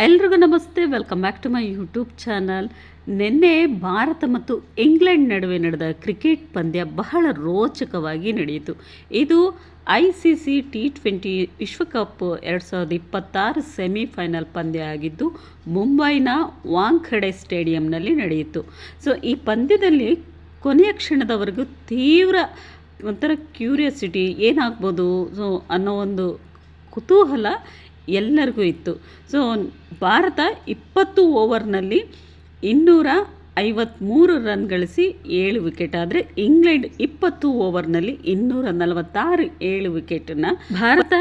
ಎಲ್ರಿಗೂ ನಮಸ್ತೆ. Welcome back to my YouTube channel. ನಿನ್ನೆ ಭಾರತ ಮತ್ತು ಇಂಗ್ಲೆಂಡ್ ನಡುವೆ ನಡೆದ ಕ್ರಿಕೆಟ್ ಪಂದ್ಯ ಬಹಳ ರೋಚಕವಾಗಿ ನಡೆಯಿತು. ಇದು ICC T20 ವಿಶ್ವಕಪ್ 2026 ಸೆಮಿಫೈನಲ್ ಪಂದ್ಯ ಆಗಿದ್ದು ಮುಂಬೈನ ವಾಂಖೆಡೆ ಸ್ಟೇಡಿಯಂನಲ್ಲಿ ನಡೆಯಿತು. ಸೊ ಈ ಪಂದ್ಯದಲ್ಲಿ ಕೊನೆಯ ಕ್ಷಣದವರೆಗೂ ತೀವ್ರ ಒಂಥರ ಕ್ಯೂರಿಯಾಸಿಟಿ ಏನಾಗ್ಬೋದು ಸೊ ಅನ್ನೋ ಒಂದು ಕುತೂಹಲ ಎಲ್ಲರಿಗೂ ಇತ್ತು. ಸೊ ಭಾರತ 20 ಓವರ್ನಲ್ಲಿ 253 ರನ್ ಗಳಿಸಿ 7 ವಿಕೆಟ್, ಆದರೆ ಇಂಗ್ಲೆಂಡ್ 20 ಓವರ್ನಲ್ಲಿ 246 7 ವಿಕೆಟನ್ನು ಭಾರತ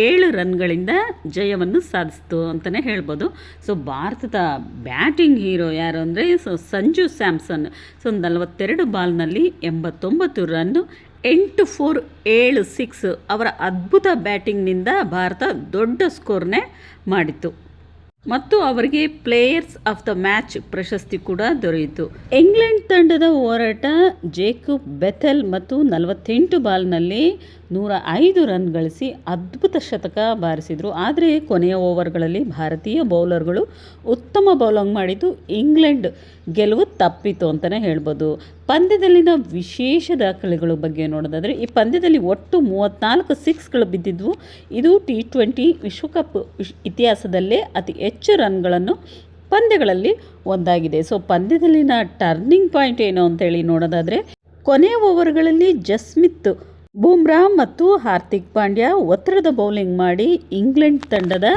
7 ರನ್ಗಳಿಂದ ಜಯವನ್ನು ಸಾಧಿಸಿತು ಅಂತಲೇ ಹೇಳ್ಬೋದು. ಸೊ ಭಾರತದ ಬ್ಯಾಟಿಂಗ್ ಹೀರೋ ಯಾರು ಅಂದರೆ ಸಂಜು ಸ್ಯಾಮ್ಸನ್. 42 ಬಾಲ್ನಲ್ಲಿ 89 ರನ್ನು, 8-4 7-6 ಅವರ ಅದ್ಭುತ ಬ್ಯಾಟಿಂಗ್ನಿಂದ ಭಾರತ ದೊಡ್ಡ ಸ್ಕೋರ್ನೇ ಮಾಡಿತು ಮತ್ತು ಅವರಿಗೆ ಪ್ಲೇಯರ್ಸ್ ಆಫ್ ದ ಮ್ಯಾಚ್ ಪ್ರಶಸ್ತಿ ಕೂಡ ದೊರೆಯಿತು. ಇಂಗ್ಲೆಂಡ್ ತಂಡದ ಹೋರಾಟ ಜೇಕಬ್ ಬೆಥೆಲ್ ಮತ್ತು 48 ಬಾಲ್ನಲ್ಲಿ 105 ರನ್ ಗಳಿಸಿ ಅದ್ಭುತ ಶತಕ ಬಾರಿಸಿದರು. ಆದರೆ ಕೊನೆಯ ಓವರ್ಗಳಲ್ಲಿ ಭಾರತೀಯ ಬೌಲರ್ಗಳು ಉತ್ತಮ ಬೌಲಿಂಗ್ ಮಾಡಿದ್ದು ಇಂಗ್ಲೆಂಡ್ ಗೆಲುವು ತಪ್ಪಿತು ಅಂತಲೇ ಹೇಳ್ಬೋದು. ಪಂದ್ಯದಲ್ಲಿನ ವಿಶೇಷ ದಾಖಲೆಗಳ ಬಗ್ಗೆ ನೋಡೋದಾದರೆ ಈ ಪಂದ್ಯದಲ್ಲಿ ಒಟ್ಟು 34 ಸಿಕ್ಸ್ಗಳು ಬಿದ್ದಿದ್ವು. ಇದು T20 ವಿಶ್ವಕಪ್ ಇತಿಹಾಸದಲ್ಲೇ ಅತಿ ಹೆಚ್ಚು ರನ್ಗಳನ್ನು ಪಂದ್ಯಗಳಲ್ಲಿ ಒಂದಾಗಿದೆ. ಸೊ ಪಂದ್ಯದಲ್ಲಿನ ಟರ್ನಿಂಗ್ ಪಾಯಿಂಟ್ ಏನು ಅಂತೇಳಿ ನೋಡೋದಾದರೆ ಕೊನೆಯ ಓವರ್ಗಳಲ್ಲಿ ಜಸ್ಮಿತ್ ಬೂಮ್ರಾ ಮತ್ತು ಹಾರ್ದಿಕ್ ಪಾಂಡ್ಯ ಒತ್ತಡದ ಬೌಲಿಂಗ್ ಮಾಡಿ ಇಂಗ್ಲೆಂಡ್ ತಂಡದ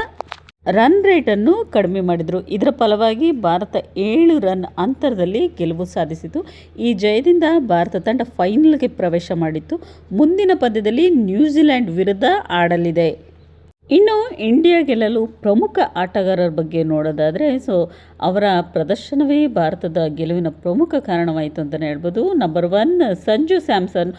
ರನ್ ರೇಟನ್ನು ಕಡಿಮೆ ಮಾಡಿದರು. ಇದರ ಫಲವಾಗಿ ಭಾರತ 7 ರನ್ ಅಂತರದಲ್ಲಿ ಗೆಲುವು ಸಾಧಿಸಿತು. ಈ ಜಯದಿಂದ ಭಾರತ ತಂಡ ಫೈನಲ್ಗೆ ಪ್ರವೇಶ ಮಾಡಿತ್ತು. ಮುಂದಿನ ಪಂದ್ಯದಲ್ಲಿ ನ್ಯೂಜಿಲೆಂಡ್ ವಿರುದ್ಧ ಆಡಲಿದೆ. ಇನ್ನು ಇಂಡಿಯಾ ಗೆಲ್ಲಲು ಪ್ರಮುಖ ಆಟಗಾರರ ಬಗ್ಗೆ ನೋಡೋದಾದರೆ ಸೊ ಅವರ ಪ್ರದರ್ಶನವೇ ಭಾರತದ ಗೆಲುವಿನ ಪ್ರಮುಖ ಕಾರಣವಾಯಿತು ಅಂತಲೇ ಹೇಳ್ಬೋದು. ನಂಬರ್ 1 ಸಂಜು ಸ್ಯಾಮ್ಸನ್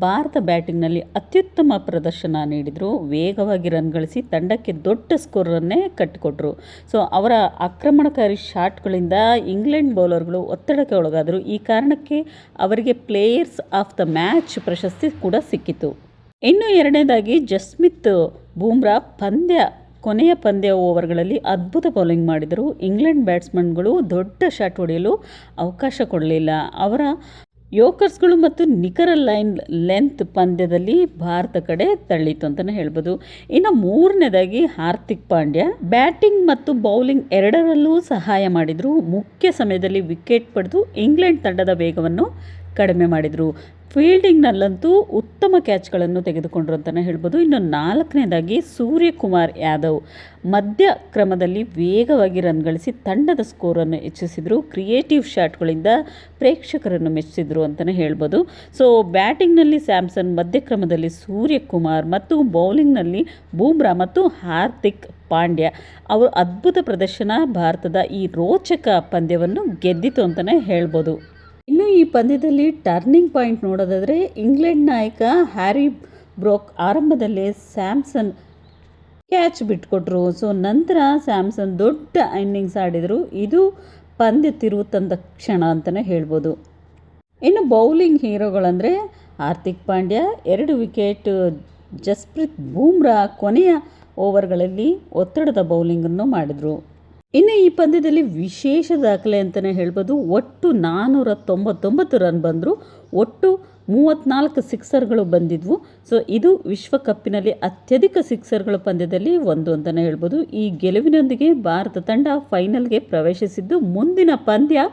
ಭಾರತ ಬ್ಯಾಟಿಂಗ್ನಲ್ಲಿ ಅತ್ಯುತ್ತಮ ಪ್ರದರ್ಶನ ನೀಡಿದರು. ವೇಗವಾಗಿ ರನ್ ಗಳಿಸಿ ತಂಡಕ್ಕೆ ದೊಡ್ಡ ಸ್ಕೋರನ್ನೇ ಕಟ್ಟಿಕೊಟ್ರು. ಸೊ ಅವರ ಆಕ್ರಮಣಕಾರಿ ಶಾಟ್ಗಳಿಂದ ಇಂಗ್ಲೆಂಡ್ ಬೌಲರ್ಗಳು ಒತ್ತಡಕ್ಕೆ ಒಳಗಾದರು. ಈ ಕಾರಣಕ್ಕೆ ಅವರಿಗೆ ಪ್ಲೇಯರ್ಸ್ ಆಫ್ ದ ಮ್ಯಾಚ್ ಪ್ರಶಸ್ತಿ ಕೂಡ ಸಿಕ್ಕಿತು. ಇನ್ನು ಎರಡನೇದಾಗಿ ಜಸ್ಮಿತ್ ಬೂಮ್ರಾ ಕೊನೆಯ ಪಂದ್ಯ ಓವರ್ಗಳಲ್ಲಿ ಅದ್ಭುತ ಬೌಲಿಂಗ್ ಮಾಡಿದರು. ಇಂಗ್ಲೆಂಡ್ ಬ್ಯಾಟ್ಸ್ಮನ್ಗಳು ದೊಡ್ಡ ಶಾಟ್ ಹೊಡೆಯಲು ಅವಕಾಶ ಕೊಡಲಿಲ್ಲ. ಅವರ ಯೋಕರ್ಸ್ಗಳು ಮತ್ತು ನಿಖರ ಲೈನ್ ಲೆಂತ್ ಪಂದ್ಯದಲ್ಲಿ ಭಾರತ ಕಡೆ ತಳ್ಳಿತು ಅಂತಲೇ ಹೇಳ್ಬೋದು. ಇನ್ನು ಮೂರನೇದಾಗಿ ಹಾರ್ದಿಕ್ ಪಾಂಡ್ಯ ಬ್ಯಾಟಿಂಗ್ ಮತ್ತು ಬೌಲಿಂಗ್ ಎರಡರಲ್ಲೂ ಸಹಾಯ ಮಾಡಿದರು. ಮುಖ್ಯ ಸಮಯದಲ್ಲಿ ವಿಕೆಟ್ ಪಡೆದು ಇಂಗ್ಲೆಂಡ್ ತಂಡದ ವೇಗವನ್ನು ಕಡಿಮೆ ಮಾಡಿದರು. ಫೀಲ್ಡಿಂಗ್ನಲ್ಲಂತೂ ಉತ್ತಮ ಕ್ಯಾಚ್ಗಳನ್ನು ತೆಗೆದುಕೊಂಡ್ರು ಅಂತಲೇ ಹೇಳ್ಬೋದು. ಇನ್ನು ನಾಲ್ಕನೇದಾಗಿ ಸೂರ್ಯಕುಮಾರ್ ಯಾದವ್ ಮಧ್ಯ ಕ್ರಮದಲ್ಲಿ ವೇಗವಾಗಿ ರನ್ ಗಳಿಸಿ ತಂಡದ ಸ್ಕೋರನ್ನು ಹೆಚ್ಚಿಸಿದರು. ಕ್ರಿಯೇಟಿವ್ ಶಾಟ್ಗಳಿಂದ ಪ್ರೇಕ್ಷಕರನ್ನು ಮೆಚ್ಚಿಸಿದರು ಅಂತಲೇ ಹೇಳ್ಬೋದು. ಸೊ ಬ್ಯಾಟಿಂಗ್ನಲ್ಲಿ ಸ್ಯಾಮ್ಸನ್, ಮಧ್ಯಕ್ರಮದಲ್ಲಿ ಸೂರ್ಯಕುಮಾರ್ ಮತ್ತು ಬೌಲಿಂಗ್ನಲ್ಲಿ ಬೂಮ್ರಾ ಮತ್ತು ಹಾರ್ದಿಕ್ ಪಾಂಡ್ಯ ಅವರು ಅದ್ಭುತ ಪ್ರದರ್ಶನ ಭಾರತದ ಈ ರೋಚಕ ಪಂದ್ಯವನ್ನು ಗೆದ್ದಿತು ಅಂತಲೇ ಹೇಳ್ಬೋದು. ಇನ್ನು ಈ ಪಂದ್ಯದಲ್ಲಿ ಟರ್ನಿಂಗ್ ಪಾಯಿಂಟ್ ನೋಡೋದಾದರೆ ಇಂಗ್ಲೆಂಡ್ ನಾಯಕ ಹ್ಯಾರಿ ಬ್ರೋಕ್ ಆರಂಭದಲ್ಲೇ ಸ್ಯಾಮ್ಸನ್ ಕ್ಯಾಚ್ ಬಿಟ್ಕೊಟ್ರು. ಸೊ ನಂತರ ಸ್ಯಾಮ್ಸನ್ ದೊಡ್ಡ ಇನ್ನಿಂಗ್ಸ್ ಆಡಿದರು. ಇದು ಪಂದ್ಯ ತಿರುವು ತಂದ ಕ್ಷಣ ಅಂತಲೇ ಹೇಳ್ಬೋದು. ಇನ್ನು ಬೌಲಿಂಗ್ ಹೀರೋಗಳಂದರೆ ಹಾರ್ದಿಕ್ ಪಾಂಡ್ಯ 2 ವಿಕೆಟ್, ಜಸ್ಪ್ರೀತ್ ಬೂಮ್ರಾ ಕೊನೆಯ ಓವರ್ಗಳಲ್ಲಿ ಒತ್ತಡದ ಬೌಲಿಂಗನ್ನು ಮಾಡಿದರು. ಇನ್ನು ಈ ಪಂದ್ಯದಲ್ಲಿ ವಿಶೇಷ ದಾಖಲೆ ಅಂತಲೇ ಹೇಳ್ಬೋದು. ಒಟ್ಟು 499 ರನ್ ಬಂದರು. ಒಟ್ಟು 34 ಸಿಕ್ಸರ್ಗಳು ಬಂದಿದ್ವು. ಸೊ ಇದು ವಿಶ್ವಕಪ್ಪಿನಲ್ಲಿ ಅತ್ಯಧಿಕ ಸಿಕ್ಸರ್ಗಳ ಪಂದ್ಯದಲ್ಲಿ ಒಂದು ಅಂತಲೇ ಹೇಳ್ಬೋದು. ಈ ಗೆಲುವಿನೊಂದಿಗೆ ಭಾರತ ತಂಡ ಫೈನಲ್ಗೆ ಪ್ರವೇಶಿಸಿದ್ದು ಮುಂದಿನ ಪಂದ್ಯ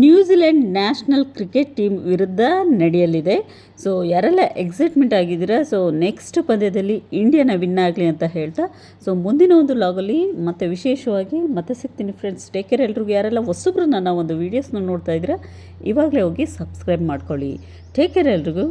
ನ್ಯೂಜಿಲೆಂಡ್ ನ್ಯಾಷನಲ್ ಕ್ರಿಕೆಟ್ ಟೀಮ್ ವಿರುದ್ಧ ನಡೆಯಲಿದೆ. ಸೊ ಯಾರೆಲ್ಲ ಎಕ್ಸೈಟ್ಮೆಂಟ್ ಆಗಿದ್ದೀರಾ, ಸೊ ನೆಕ್ಸ್ಟ್ ಪಂದ್ಯದಲ್ಲಿ ಇಂಡಿಯಾನ ವಿನ್ ಆಗಲಿ ಅಂತ ಹೇಳ್ತಾ ಸೊ ಮುಂದಿನ ಒಂದು ಲಾಗಲ್ಲಿ ಮತ್ತೆ ವಿಶೇಷವಾಗಿ ಮತ್ತೆ ಸಿಗ್ತೀನಿ ಫ್ರೆಂಡ್ಸ್. Take care. ಎಲ್ರಿಗೂ ಯಾರೆಲ್ಲ ಹೊಸಬ್ರು ನನ್ನ ಒಂದು ವೀಡಿಯೋಸ್ನ ನೋಡ್ತಾ ಇದ್ದೀರಾ ಇವಾಗಲೇ ಹೋಗಿ ಸಬ್ಸ್ಕ್ರೈಬ್ ಮಾಡ್ಕೊಳ್ಳಿ. ಟೇಕ್ ಕೇರ್ ಎಲ್ರಿಗೂ.